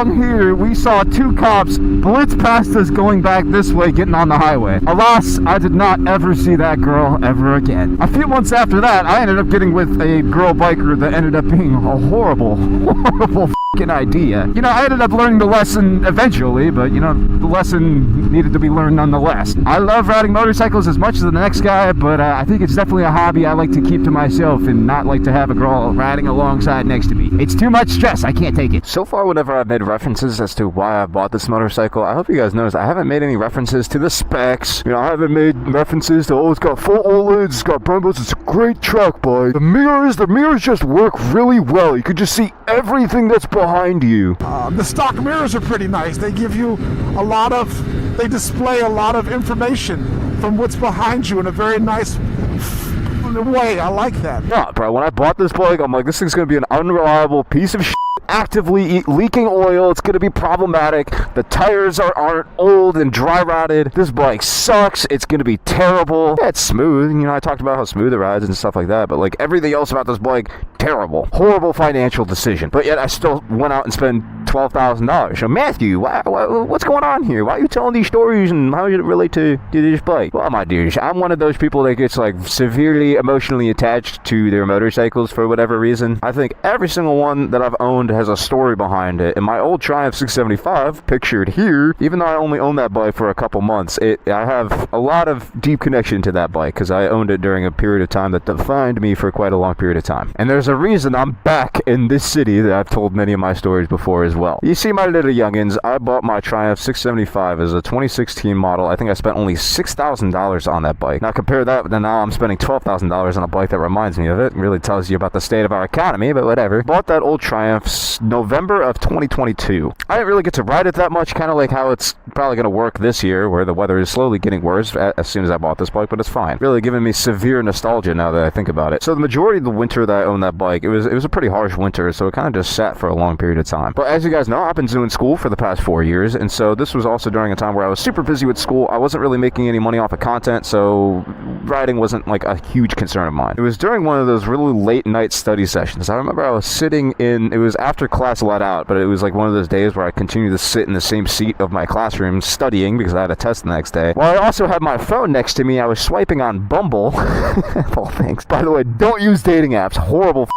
along here, we saw two cops blitz past us going back this way, getting on the highway. Alas, I did not ever see that girl ever again. A few months after that, I ended up getting with a girl biker that ended up being a horrible f***ing idea. You know, I ended up learning the lesson eventually, but you know, the lesson needed to be learned nonetheless. I love riding motorcycles as much as the next guy, but I think it's definitely a hobby I like to keep to myself and not like to have a girl riding alongside next to me. It's too much stress. I can't take it. So far, whenever I've made references as to why I bought this motorcycle, I hope you guys noticed I haven't made any references to the specs. You know, I haven't made references to, oh, it's got full OLEDs, it's got Brembos, it's a great track bike. The mirrors just work really well. You can just see everything that's behind you. The stock mirrors are pretty nice. They give you they display a lot of information from what's behind you in a very nice way. I like that. Nah, bro, when I bought this bike, I'm like, this thing's gonna be an unreliable piece of shit. Actively leaking oil. It's going to be problematic. The tires aren't old and dry rotted. This bike sucks. It's going to be terrible. Yeah, it's smooth. You know, I talked about how smooth it rides and stuff like that, but like everything else about this bike, terrible. Horrible financial decision. But yet I still went out and spent $12,000. So Matthew, what's going on here? Why are you telling these stories and how does it relate to this bike? Well, my dude, I'm one of those people that gets like severely emotionally attached to their motorcycles for whatever reason. I think every single one that I've owned has a story behind it. And my old Triumph 675, pictured here, even though I only owned that bike for a couple months, I have a lot of deep connection to that bike because I owned it during a period of time that defined me for quite a long period of time. And there's a reason I'm back in this city that I've told many of my stories before as well. You see, my little youngins, I bought my Triumph 675 as a 2016 model. I think I spent only $6,000 on that bike. Now compare that, then now I'm spending $12,000 on a bike that reminds me of it. It really tells you about the state of our economy, but whatever. Bought that old Triumph November of 2022. I didn't really get to ride it that much, kind of like how it's probably going to work this year, where the weather is slowly getting worse as soon as I bought this bike, but it's fine. Really giving me severe nostalgia now that I think about it. So the majority of the winter that I owned that bike, it was a pretty harsh winter, so it kind of just sat for a long period of time. But as you guys know, I've been doing school for the past 4 years, and so this was also during a time where I was super busy with school. I wasn't really making any money off of content, so riding wasn't like a huge concern of mine. It was during one of those really late night study sessions. I remember I was sitting in, it was after class let out, but it was like one of those days where I continued to sit in the same seat of my classroom studying because I had a test the next day. While I also had my phone next to me, I was swiping on Bumble. Of all things. By the way, don't use dating apps. Horrible